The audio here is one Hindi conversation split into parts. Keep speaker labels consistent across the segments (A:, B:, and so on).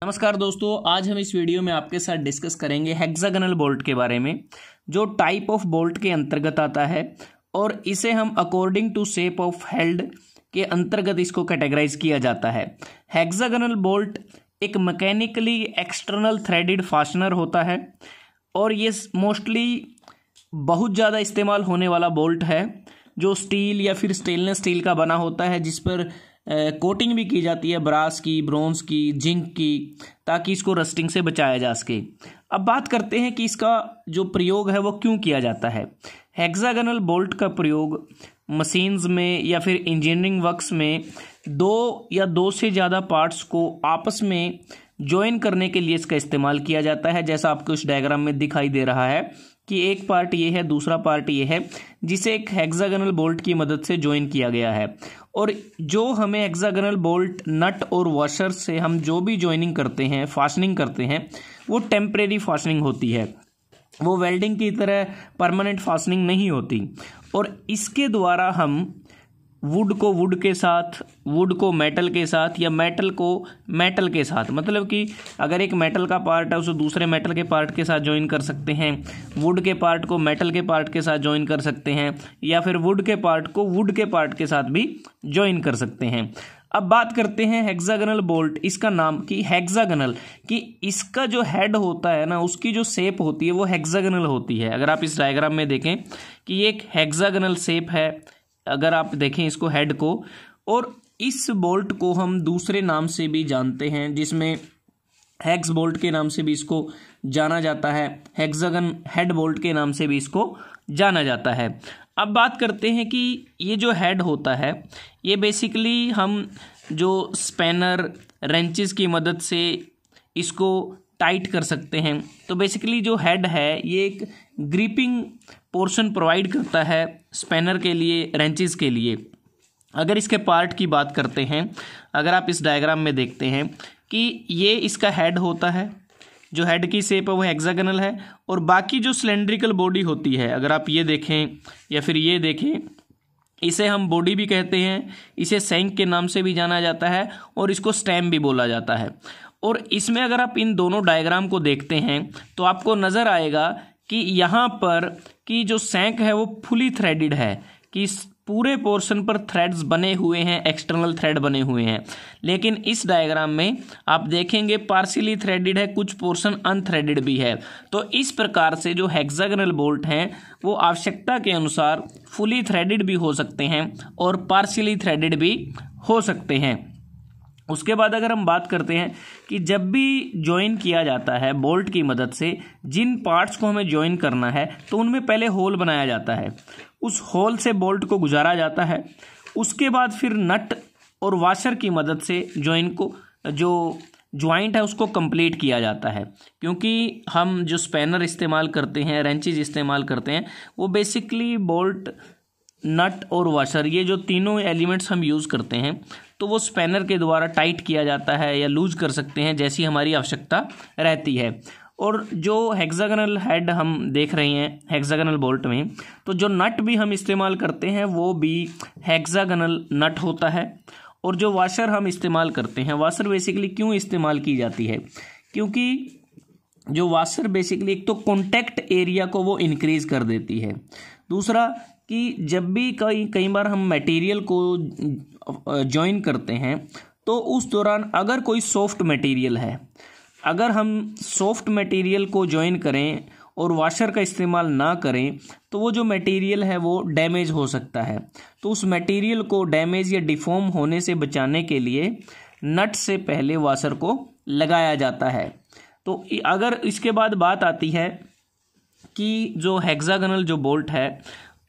A: नमस्कार दोस्तों, आज हम इस वीडियो में आपके साथ डिस्कस करेंगे हेक्सागोनल बोल्ट के बारे में, जो टाइप ऑफ बोल्ट के अंतर्गत आता है और इसे हम according to shape of head के अंतर्गत इसको कैटेगराइज किया जाता है। हेक्सागोनल बोल्ट एक मैकेनिकली एक्सटर्नल थ्रेडेड फास्टनर होता है और ये मोस्टली बहुत ज़्यादा इस्तेमाल होने वाला बोल्ट है, जो स्टील या फिर स्टेनलेस स्टील का बना होता है, जिस पर कोटिंग भी की जाती है ब्रास की, ब्रोंज की, जिंक की, ताकि इसको रस्टिंग से बचाया जा सके। अब बात करते हैं कि इसका जो प्रयोग है वो क्यों किया जाता है। हेक्सागोनल बोल्ट का प्रयोग मशीन्स में या फिर इंजीनियरिंग वर्क्स में दो या दो से ज़्यादा पार्ट्स को आपस में ज्वाइन करने के लिए इसका इस्तेमाल किया जाता है। जैसा आपको इस डायग्राम में दिखाई दे रहा है कि एक पार्ट ये है, दूसरा पार्ट ये है, जिसे एक हेक्सागोनल बोल्ट की मदद से ज्वाइन किया गया है। और जो हमें हेक्सागोनल बोल्ट नट और वॉशर से हम जो भी ज्वाइनिंग करते हैं, फास्टनिंग करते हैं, वो टेम्परेरी फास्टनिंग होती है, वो वेल्डिंग की तरह परमानेंट फास्टनिंग नहीं होती। और इसके द्वारा हम वुड को वुड के साथ, वुड को मेटल के साथ या मेटल को मेटल के साथ, मतलब कि अगर एक मेटल का पार्ट है उसे दूसरे मेटल के पार्ट के साथ ज्वाइन कर सकते हैं, वुड के पार्ट को मेटल के पार्ट के साथ ज्वाइन कर सकते हैं, या फिर वुड के पार्ट को वुड के पार्ट के साथ भी ज्वाइन कर सकते हैं। अब बात करते हैं हेक्सागोनल बोल्ट, इसका नाम कि हेक्सागोनल, कि इसका जो हेड होता है ना, उसकी जो शेप होती है वो हेक्सागोनल होती है। अगर आप इस डायग्राम में देखें कि ये एक हेक्सागोनल शेप है, अगर आप देखें इसको हेड को, और इस बोल्ट को हम दूसरे नाम से भी जानते हैं, जिसमें हेक्स बोल्ट के नाम से भी इसको जाना जाता है, हेक्सागन हेड बोल्ट के नाम से भी इसको जाना जाता है। अब बात करते हैं कि ये जो हेड होता है ये बेसिकली हम जो स्पैनर रेंचेस की मदद से इसको टाइट कर सकते हैं। तो बेसिकली जो हेड है ये एक ग्रिपिंग पोर्शन प्रोवाइड करता है स्पैनर के लिए, रेंचेस के लिए। अगर इसके पार्ट की बात करते हैं, अगर आप इस डायग्राम में देखते हैं कि ये इसका हेड होता है, जो हेड की शेप है वो हेक्सागोनल है, और बाकी जो सिलेंड्रिकल बॉडी होती है, अगर आप ये देखें या फिर ये देखें, इसे हम बॉडी भी कहते हैं, इसे शैंक के नाम से भी जाना जाता है और इसको स्टेम भी बोला जाता है। और इसमें अगर आप इन दोनों डायग्राम को देखते हैं तो आपको नज़र आएगा कि यहाँ पर कि जो शैंक है वो फुली थ्रेडेड है, कि इस पूरे पोर्शन पर थ्रेड्स बने हुए हैं, एक्सटर्नल थ्रेड बने हुए हैं। लेकिन इस डायग्राम में आप देखेंगे पार्शियली थ्रेडेड है, कुछ पोर्शन अनथ्रेडेड भी है। तो इस प्रकार से जो हेक्सागोनल बोल्ट हैं वो आवश्यकता के अनुसार फुली थ्रेडेड भी हो सकते हैं और पार्शियली थ्रेडेड भी हो सकते हैं। उसके बाद अगर हम बात करते हैं कि जब भी ज्वाइन किया जाता है बोल्ट की मदद से, जिन पार्ट्स को हमें ज्वाइन करना है तो उनमें पहले होल बनाया जाता है, उस होल से बोल्ट को गुजारा जाता है। उसके बाद फिर नट और वॉशर की मदद से ज्वाइन को, जो ज्वाइंट है उसको कंप्लीट किया जाता है। क्योंकि हम जो स्पैनर इस्तेमाल करते हैं, रेंचेस इस्तेमाल करते हैं, वो बेसिकली बोल्ट, नट और वॉशर, ये जो तीनों एलिमेंट्स हम यूज़ करते हैं, तो वो स्पैनर के द्वारा टाइट किया जाता है या लूज कर सकते हैं जैसी हमारी आवश्यकता रहती है। और जो हेक्सागोनल हेड हम देख रहे हैं हेक्सागोनल बोल्ट में, तो जो नट भी हम इस्तेमाल करते हैं वो भी हेक्सागोनल नट होता है। और जो वॉशर हम इस्तेमाल करते हैं, वॉशर बेसिकली क्यों इस्तेमाल की जाती है, क्योंकि जो वॉशर बेसिकली एक तो कॉन्टैक्ट एरिया को वो इंक्रीज कर देती है, दूसरा कि जब भी कई बार हम मटेरियल को ज्वाइन करते हैं तो उस दौरान अगर कोई सॉफ्ट मटेरियल है, अगर हम सॉफ्ट मटेरियल को ज्वाइन करें और वॉशर का इस्तेमाल ना करें तो वो जो मटेरियल है वो डैमेज हो सकता है। तो उस मटेरियल को डैमेज या डिफॉर्म होने से बचाने के लिए नट से पहले वॉशर को लगाया जाता है। तो अगर इसके बाद बात आती है कि जो हेक्सागोनल जो बोल्ट है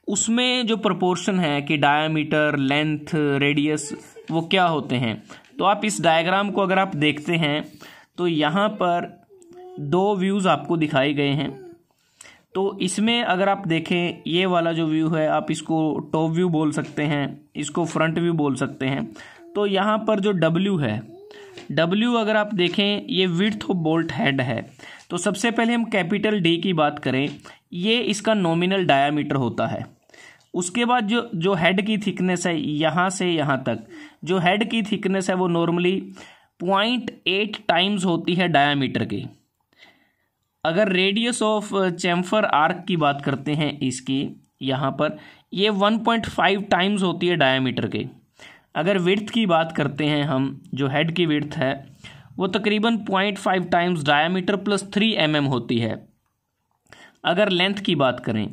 A: उसमें जो प्रोपोर्शन है कि डायामीटर, लेंथ, रेडियस वो क्या होते हैं, तो आप इस डायग्राम को अगर आप देखते हैं तो यहाँ पर दो व्यूज़ आपको दिखाए गए हैं। तो इसमें अगर आप देखें, ये वाला जो व्यू है आप इसको टॉप व्यू बोल सकते हैं, इसको फ्रंट व्यू बोल सकते हैं। तो यहाँ पर जो W है, W अगर आप देखें ये विड्थ ऑफ बोल्ट हेड है। तो सबसे पहले हम कैपिटल D की बात करें, ये इसका नॉमिनल डायामीटर होता है। उसके बाद जो हेड की थिकनेस है यहाँ से यहाँ तक, जो हेड की थिकनेस है वो नॉर्मली 0.8 टाइम्स होती है डायामीटर के। अगर रेडियस ऑफ चैम्फर आर्क की बात करते हैं इसकी, यहाँ पर ये 1.5 टाइम्स होती है डायामीटर के। अगर विड्थ की बात करते हैं हम, जो हेड की विड्थ है वो तकरीबन 0.5 टाइम्स डायामीटर प्लस 3 mm होती है। अगर लेंथ की बात करें,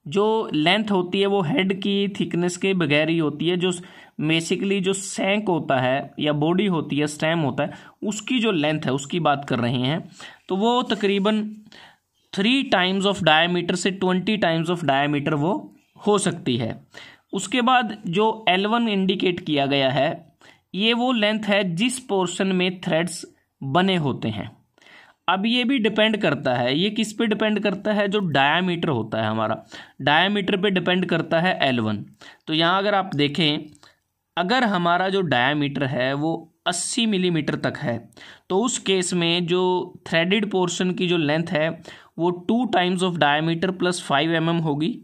A: जो लेंथ होती है वो हेड की थिकनेस के बगैर ही होती है। जो बेसिकली जो सैंक होता है या बॉडी होती है, स्टेम होता है, उसकी जो लेंथ है उसकी बात कर रहे हैं, तो वो तकरीबन 3 टाइम्स ऑफ डायामीटर से 20 टाइम्स ऑफ डायामीटर वो हो सकती है। उसके बाद जो L1 इंडिकेट किया गया है, ये वो लेंथ है जिस पोर्शन में थ्रेड्स बने होते हैं। अब ये भी डिपेंड करता है, ये किस पे डिपेंड करता है, जो डायामीटर होता है हमारा, डायामीटर पे डिपेंड करता है L1। तो यहाँ अगर आप देखें, अगर हमारा जो डायामीटर है वो 80 मिलीमीटर तक है, तो उस केस में जो थ्रेडेड पोर्शन की जो लेंथ है वो 2 times of diameter plus 5 mm होगी।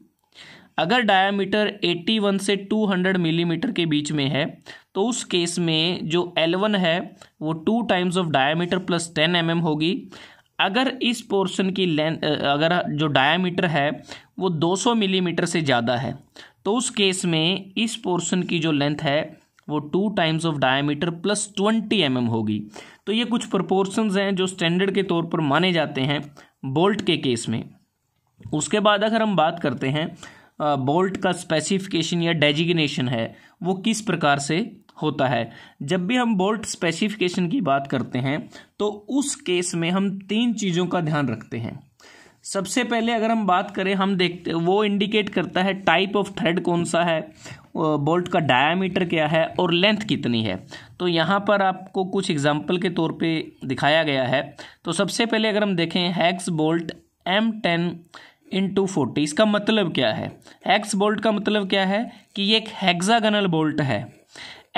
A: अगर डायामीटर 81 से 200 मिलीमीटर के बीच में है, तो उस केस में जो L1 है वो 2 times of diameter plus 10 mm होगी। अगर इस पोर्शन की लेंथ, अगर जो डायामीटर है वो 200 मिलीमीटर से ज़्यादा है, तो उस केस में इस पोर्शन की जो लेंथ है वो 2 times of diameter plus 20 mm होगी। तो ये कुछ प्रोपोर्शंस हैं जो स्टैंडर्ड के तौर पर माने जाते हैं बोल्ट के केस में। उसके बाद अगर हम बात करते हैं बोल्ट का स्पेसिफिकेशन या डेजिग्नेशन है वो किस प्रकार से होता है। जब भी हम बोल्ट स्पेसिफिकेशन की बात करते हैं तो उस केस में हम 3 चीज़ों का ध्यान रखते हैं। सबसे पहले अगर हम बात करें, हम देखते वो इंडिकेट करता है टाइप ऑफ थ्रेड कौन सा है, बोल्ट का डायामीटर क्या है और लेंथ कितनी है। तो यहाँ पर आपको कुछ एग्जांपल के तौर पे दिखाया गया है। तो सबसे पहले अगर हम देखें हेक्स बोल्ट M10x40, इसका मतलब क्या है। हेक्स बोल्ट का मतलब क्या है कि ये एक हेक्सागोनल बोल्ट है।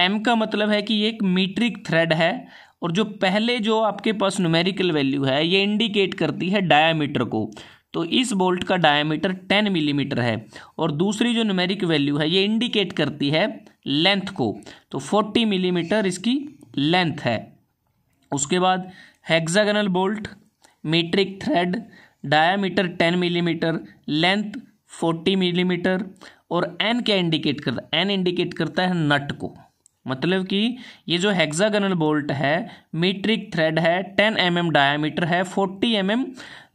A: M का मतलब है कि ये एक मीट्रिक थ्रेड है, और जो पहले जो आपके पास न्यूमेरिकल वैल्यू है ये इंडिकेट करती है डायामीटर को। तो इस बोल्ट का डायामीटर 10 मिलीमीटर है, और दूसरी जो न्यूमेरिक वैल्यू है ये इंडिकेट करती है लेंथ को। तो 40 मिलीमीटर इसकी लेंथ है। उसके बाद hexagonal bolt, metric thread, diameter 10 millimetre, length 40 millimetre, और एन क्या इंडिकेट करता है, एन इंडिकेट करता है नट को। मतलब कि ये जो हेक्सागोनल बोल्ट है, मीट्रिक थ्रेड है, 10 mm डायामीटर है, 40 mm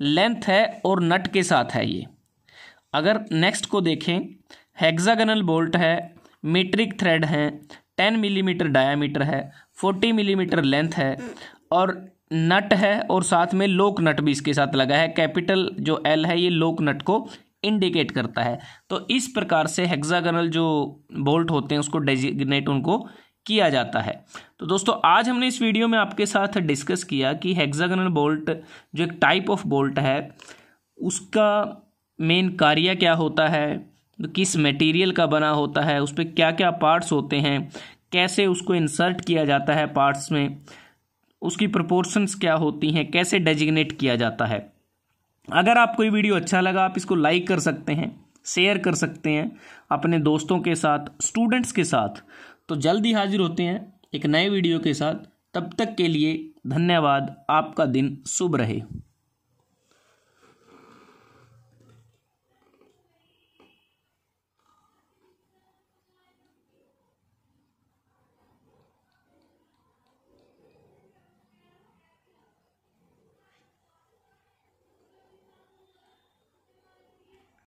A: लेंथ है और नट के साथ है ये। अगर नेक्स्ट को देखें, हेक्सागोनल बोल्ट है, मीट्रिक थ्रेड है, 10 मिलीमीटर डायामीटर है, 40 मिलीमीटर लेंथ है और नट है, और साथ में लोक नट भी इसके साथ लगा है। कैपिटल जो L है ये लोक नट को इंडिकेट करता है। तो इस प्रकार से हेक्सागोनल जो बोल्ट होते हैं उसको डेजिग्नेट उनको किया जाता है। तो दोस्तों आज हमने इस वीडियो में आपके साथ डिस्कस किया कि हेक्सागोनल बोल्ट जो एक टाइप ऑफ बोल्ट है उसका मेन कार्य क्या होता है, किस मटेरियल का बना होता है, उस पर क्या क्या पार्ट्स होते हैं, कैसे उसको इंसर्ट किया जाता है पार्ट्स में, उसकी प्रोपोर्शंस क्या होती हैं, कैसे डेजिग्नेट किया जाता है। अगर आपको ये वीडियो अच्छा लगा आप इसको लाइक कर सकते हैं, शेयर कर सकते हैं अपने दोस्तों के साथ, स्टूडेंट्स के साथ। तो जल्दी हाजिर होते हैं एक नए वीडियो के साथ। तब तक के लिए धन्यवाद। आपका दिन शुभ रहे।